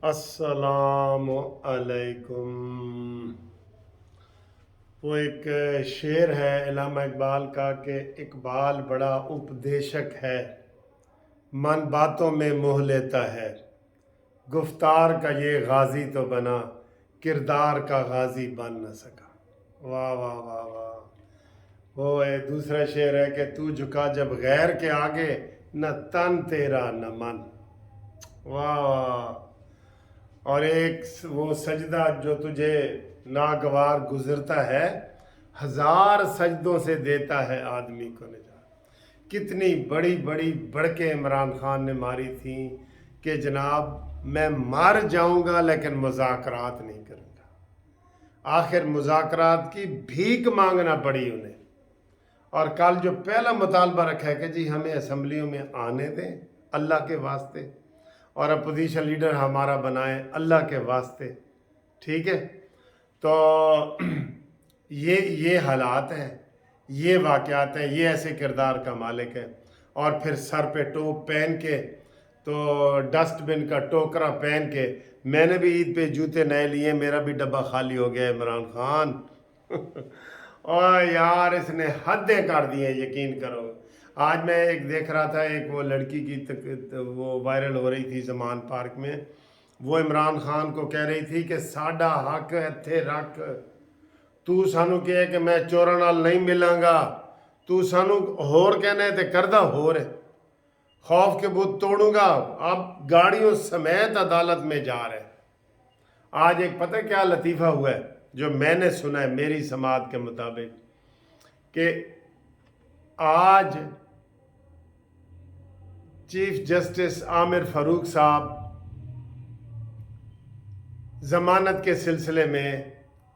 السلام علیکم۔ وہ ایک شعر ہے علامہ اقبال کا کہ اقبال بڑا اپدیشک ہے، من باتوں میں موہ لیتا ہے، گفتار کا یہ غازی تو بنا، کردار کا غازی بن نہ سکا۔ واہ واہ واہ واہ۔ وہ ایک دوسرا شعر ہے کہ تو جھکا جب غیر کے آگے، نہ تن تیرا نہ من۔ واہ واہ۔ اور ایک وہ سجدہ جو تجھے ناگوار گزرتا ہے، ہزار سجدوں سے دیتا ہے آدمی کو نجات۔ کتنی بڑی بڑی بڑکیں عمران خان نے ماری تھیں کہ جناب میں مر جاؤں گا لیکن مذاکرات نہیں کروں گا۔ آخر مذاکرات کی بھیک مانگنا پڑی انہیں۔ اور کل جو پہلا مطالبہ رکھا ہے کہ جی ہمیں اسمبلیوں میں آنے دیں اللہ کے واسطے، اور اپوزیشن لیڈر ہمارا بنائیں اللہ کے واسطے، ٹھیک ہے؟ تو یہ حالات ہیں، یہ واقعات ہیں، یہ ایسے کردار کا مالک ہے۔ اور پھر سر پہ ٹوپ پہن کے، تو ڈسٹ بن کا ٹوکرا پہن کے، میں نے بھی عید پہ جوتے نئے لیے، میرا بھی ڈبہ خالی ہو گیا عمران خان۔ اور یار اس نے حدیں کر دی ہیں، یقین کرو۔ آج میں ایک دیکھ رہا تھا، ایک وہ لڑکی کی وہ وائرل ہو رہی تھی زمان پارک میں، وہ عمران خان کو کہہ رہی تھی کہ ساڈا حق اتھے رکھ، تو سانو کہے کہ میں چوراں نال نہیں ملاں گا، تو سانو ہور کہنے تے کردہ ہور ہے، خوف کے بت توڑوں گا۔ اب گاڑیوں سمیت عدالت میں جا رہے۔ آج ایک پتہ کیا لطیفہ ہوا ہے جو میں نے سنا ہے میری سماعت کے مطابق، کہ آج چیف جسٹس عامر فاروق صاحب ضمانت کے سلسلے میں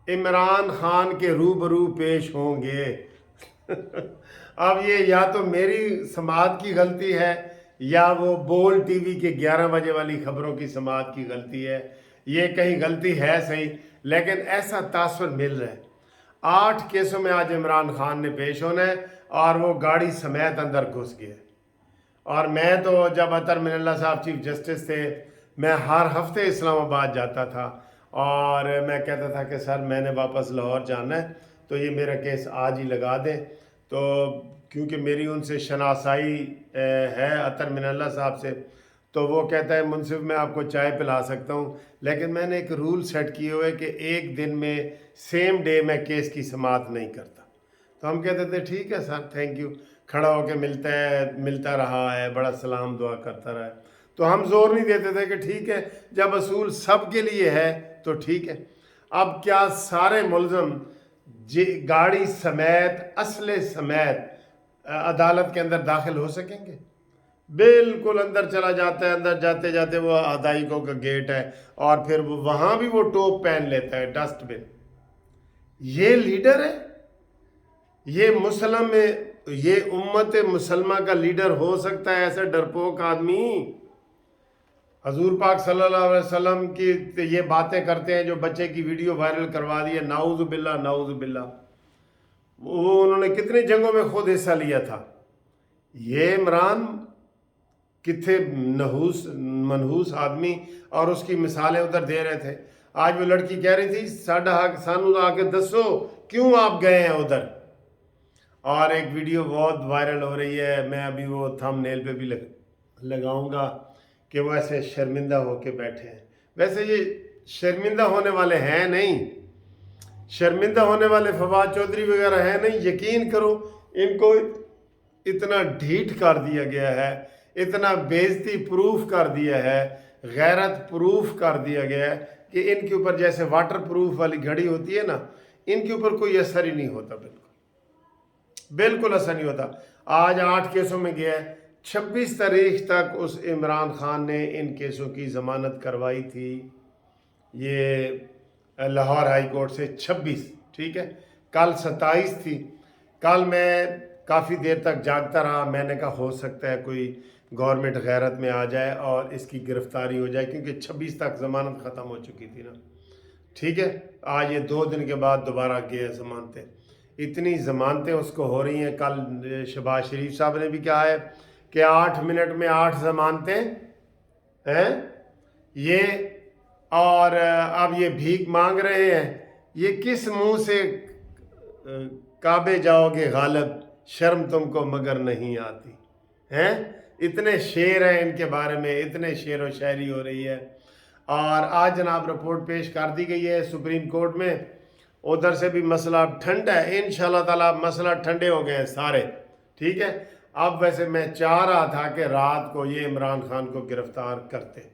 عمران خان کے روبرو پیش ہوں گے۔ اب یہ یا تو میری سماعت کی غلطی ہے یا وہ بول ٹی وی کے 11 بجے والی خبروں کی سماعت کی غلطی ہے، یہ کہیں غلطی ہے صحیح، لیکن ایسا تاثر مل رہا ہے۔ 8 کیسوں میں آج عمران خان نے پیش ہونا ہے اور وہ گاڑی سمیت اندر گھس گئے۔ اور میں تو جب اطہر من اللہ صاحب چیف جسٹس تھے، میں ہر ہفتے اسلام آباد جاتا تھا اور میں کہتا تھا کہ سر میں نے واپس لاہور جانا ہے تو یہ میرا کیس آج ہی لگا دیں۔ تو کیونکہ میری ان سے شناسائی ہے اطہر من اللہ صاحب سے، تو وہ کہتا ہے منصف میں آپ کو چائے پلا سکتا ہوں، لیکن میں نے ایک رول سیٹ کیے ہوئے کہ ایک دن میں سیم ڈے میں کیس کی سماعت نہیں کرتا۔ تو ہم کہتے تھے ٹھیک ہے سر، تھینک یو، کھڑا ہو کے ملتا رہا ہے، بڑا سلام دعا کرتا رہا ہے۔ تو ہم زور نہیں دیتے تھے کہ ٹھیک ہے جب اصول سب کے لیے ہے تو ٹھیک ہے۔ اب کیا سارے ملزم گاڑی سمیت اسلحے سمیت عدالت کے اندر داخل ہو سکیں گے؟ بالکل اندر چلا جاتا ہے، اندر جاتے جاتے وہ ادائیگوں کا گیٹ ہے اور پھر وہاں بھی وہ ٹوپ پہن لیتا ہے، ڈسٹ بن۔ یہ لیڈر ہے؟ یہ امت مسلمہ کا لیڈر ہو سکتا ہے ایسا ڈرپوک آدمی؟ حضور پاک صلی اللہ علیہ وسلم کی یہ باتیں کرتے ہیں، جو بچے کی ویڈیو وائرل کروا دی ہے، نعوذ باللہ نعوذ باللہ۔ وہ انہوں نے کتنی جنگوں میں خود حصہ لیا تھا۔ یہ عمران کتنے منحوس آدمی، اور اس کی مثالیں ادھر دے رہے تھے۔ آج وہ لڑکی کہہ رہی تھی ساڈا حق سانو آ کے دسو کیوں آپ گئے ہیں ادھر۔ اور ایک ویڈیو بہت وائرل ہو رہی ہے، میں ابھی وہ تھم نیل پہ بھی لگاؤں گا، کہ وہ ایسے شرمندہ ہو کے بیٹھے ہیں۔ ویسے یہ شرمندہ ہونے والے ہیں نہیں، شرمندہ ہونے والے فواد چودھری وغیرہ ہیں نہیں۔ یقین کرو ان کو اتنا ڈھیٹ کر دیا گیا ہے، اتنا بےعزتی پروف کر دیا ہے، غیرت پروف کر دیا گیا ہے کہ ان کے اوپر جیسے واٹر پروف والی گھڑی ہوتی ہے نا، ان کے اوپر کوئی اثر ہی نہیں ہوتا، بالکل اثر نہیں ہوتا۔ آج 8 کیسوں میں گیا ہے، 26 تاریخ تک اس عمران خان نے ان کیسوں کی ضمانت کروائی تھی، یہ لاہور ہائی کورٹ سے 26، ٹھیک ہے، کل 27 تھی۔ کل میں کافی دیر تک جاگتا رہا، میں نے کہا ہو سکتا ہے کوئی گورنمنٹ غیرت میں آ جائے اور اس کی گرفتاری ہو جائے، کیونکہ 26 تک ضمانت ختم ہو چکی تھی نا، ٹھیک ہے۔ آج یہ 2 دن کے بعد دوبارہ گئے ضمانتیں، اتنی ضمانتیں اس کو ہو رہی ہیں۔ کل شہباز شریف صاحب نے بھی کہا ہے کہ 8 منٹ میں 8 ضمانتیں ہیں۔ یہ اور अब ये भीख मांग रहे हैं। ये किस मुंह से काबे जाओगे गालिब, शर्म तुमको मगर नहीं आती हैं। इतने शेर हैं इनके बारे में, इतने शेर व शायरी हो रही है। और आज जनाब रिपोर्ट पेश कर दी गई है सुप्रीम कोर्ट में, उधर से भी मसला ठंडा है। इंशाल्लाह ताला मसला ठंडे हो गए हैं सारे, ठीक है। अब वैसे मैं चाह रहा था कि रात को ये इमरान खान को गिरफ्तार करते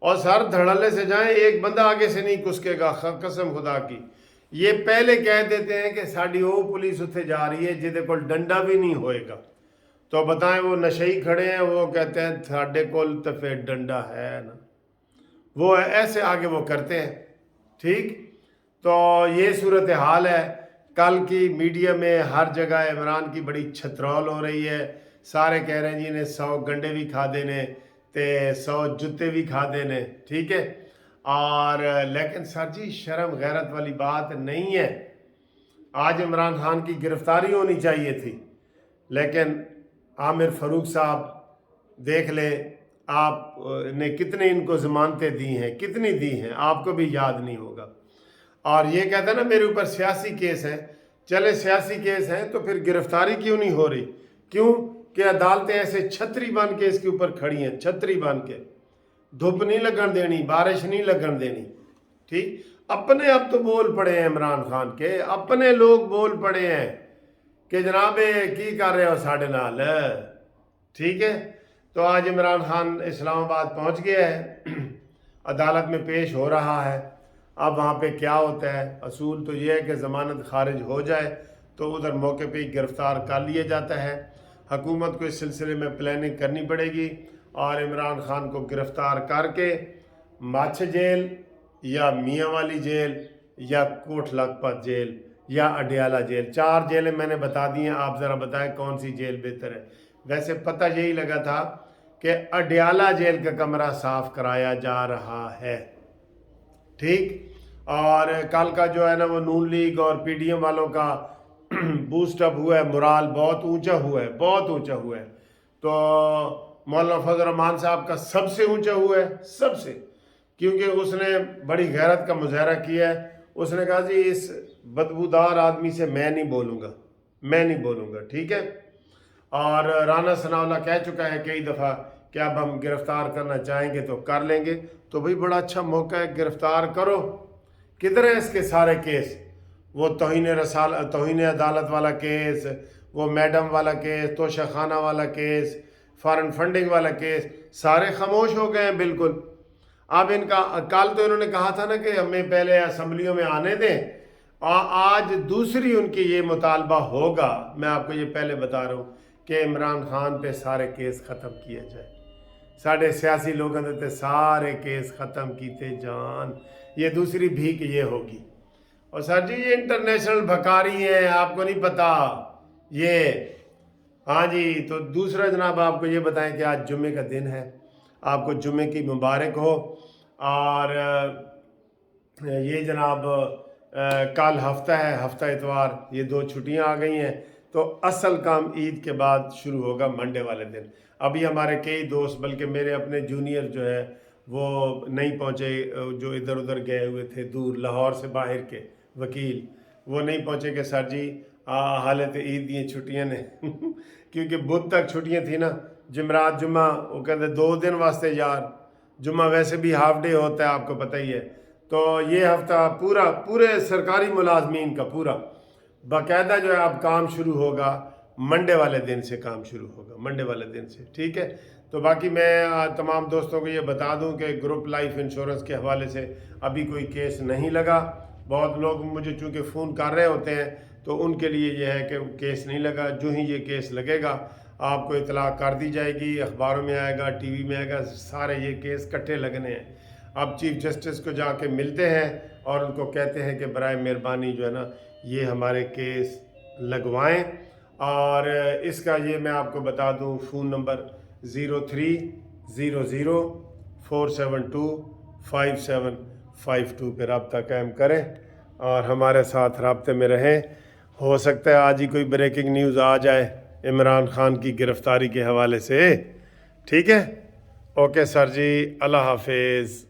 और सर धड़ल्ले से जाएं, एक बंदा आगे से नहीं कुसकेगा, कसम खुदा की। ये पहले कह देते हैं कि साड़ी वो पुलिस उत्थे जा रही है जिदे कोल डंडा भी नहीं होएगा, तो बताएं वो नशई खड़े हैं, वो कहते हैं साढ़े कोल तो फिर डंडा है ना, वो ऐसे आगे वो करते हैं, ठीक। तो ये सूरत हाल है। कल की मीडिया में हर जगह इमरान की बड़ी छतरौल हो रही है। सारे कह रहे हैं जी ने 100 गंडे भी खा देने ते 100 जूते भी खा देने, ठीक है। और लेकिन सर जी शर्म गैरत वाली बात नहीं है। आज इमरान खान की गिरफ्तारी होनी चाहिए थी, लेकिन आमिर फारूक साहब देख ले, आपने कितने इनको ज़मानतें दी हैं, कितनी दी हैं, आपको भी याद नहीं होगा। और ये कहते हैं ना मेरे ऊपर सियासी केस है, चले सियासी केस हैं तो फिर गिरफ्तारी क्यों नहीं हो रही? क्यों कि अदालतें ऐसे छतरी बन के इसके ऊपर खड़ी हैं, छतरी बन के, धूप नहीं लगन देनी, बारिश नहीं लगन देनी, ठीक। अपने अब तो बोल पड़े हैं इमरान खान के, अपने लोग बोल पड़े हैं कि जनाब की कर रहे हो साढ़े नाल, ठीक है। तो आज इमरान खान इस्लामाबाद पहुंच गया है, अदालत में पेश हो रहा है। अब वहाँ पे क्या होता है, असूल तो ये है कि ज़मानत खारिज हो जाए तो उधर मौके पे ही गिरफ़्तार कर लिया जाता है। हुकूमत को इस सिलसिले में प्लानिंग करनी पड़ेगी और इमरान खान को गिरफ़्तार करके माछ जेल या मियाँ वाली जेल या कोट लखपत जेल या अडियाला जेल, 4 जेलें मैंने बता दी हैं। आप ज़रा बताएं कौन सी जेल बेहतर है। वैसे पता यही लगा था कि अडियाला जेल का कमरा साफ़ कराया जा रहा है, ठीक। और कल का जो है ना वो नून लीग और पीडीएम वालों का बूस्ट अप हुआ है, मोराल बहुत ऊंचा हुआ है, बहुत ऊंचा हुआ है। तो मौलाना फजल रहमान साहब का सबसे ऊंचा हुआ है, सबसे, क्योंकि उसने बड़ी गैरत का मुजाहरा किया है। उसने कहा जी इस बदबूदार आदमी से मैं नहीं बोलूँगा, मैं नहीं बोलूँगा, ठीक है। और राना सनाउल्लाह कह चुका है कई दफ़ा कि अब हम गिरफ़्तार करना चाहेंगे तो कर लेंगे। तो भाई बड़ा अच्छा मौका है, गिरफ़्तार करो। किधर है इसके सारे केस? वो तौहीन अदालत वाला केस, वो मैडम वाला केस, तोशाखाना वाला केस, फॉरेन फंडिंग वाला केस, सारे खामोश हो गए हैं बिल्कुल। अब इनका कल तो इन्होंने कहा था ना कि हमें पहले असम्बलियों में आने दें, आज दूसरी उनकी ये मुतालबा होगा। मैं आपको ये पहले बता रहा हूँ कि इमरान खान पे सारे केस ख़त्म किए जाए, साढ़े सियासी लोगों ने सारे केस ख़त्म कीते जान। ये दूसरी भीख ये होगी। और सर जी ये इंटरनेशनल भकारी है, आपको नहीं पता ये। हाँ जी, तो दूसरा जनाब आपको ये बताएं कि आज जुम्मे का दिन है, आपको जुम्मे की मुबारक हो। और ये जनाब कल हफ्ता है, हफ्ता इतवार, ये 2 छुट्टियां आ गई हैं। तो असल काम ईद के बाद शुरू होगा मंडे वाले दिन। अभी हमारे कई दोस्त, बल्कि मेरे अपने जूनियर जो है वो नहीं पहुँचे, जो इधर उधर गए हुए थे दूर, लाहौर से बाहर के वकील, वो नहीं पहुँचे कि सर जी हालत ईद दी छुट्टियां ने क्योंकि बुध तक छुट्टियां थी ना, जुमरात जुम्मा, वो कहते 2 दिन वास्ते यार, जुम्मा वैसे भी हाफ डे होता है, आपको पता ही है। तो ये हफ्ता पूरे सरकारी मुलाजमीन का पूरा बाकायदा जो है अब काम शुरू होगा, मंडे वाले दिन से काम शुरू होगा, मंडे वाले दिन से, ठीक है। तो बाकी मैं तमाम दोस्तों को ये बता दूं कि ग्रुप लाइफ इंश्योरेंस के हवाले से अभी कोई केस नहीं लगा। बहुत लोग मुझे चूँकि फ़ोन कर रहे होते हैं तो उनके लिए ये है कि केस नहीं लगा। जो ही ये केस लगेगा आपको इतला कर दी जाएगी, अखबारों में आएगा, टीवी में आएगा, सारे ये केस इकट्ठे लगने हैं। अब चीफ जस्टिस को जाके मिलते हैं और उनको कहते हैं कि बराए मेहरबानी जो है ना ये हमारे केस लगवाएं। और इसका ये मैं आपको बता दूं, फ़ोन नंबर 0300472552 पे रब्ता कायम करें और हमारे साथ रब्ते में रहें। हो सकता है आज ही कोई ब्रेकिंग न्यूज़ आ जाए इमरान खान की गिरफ़्तारी के हवाले से, ठीक है। ओके सर जी, अल्लाह हाफिज़।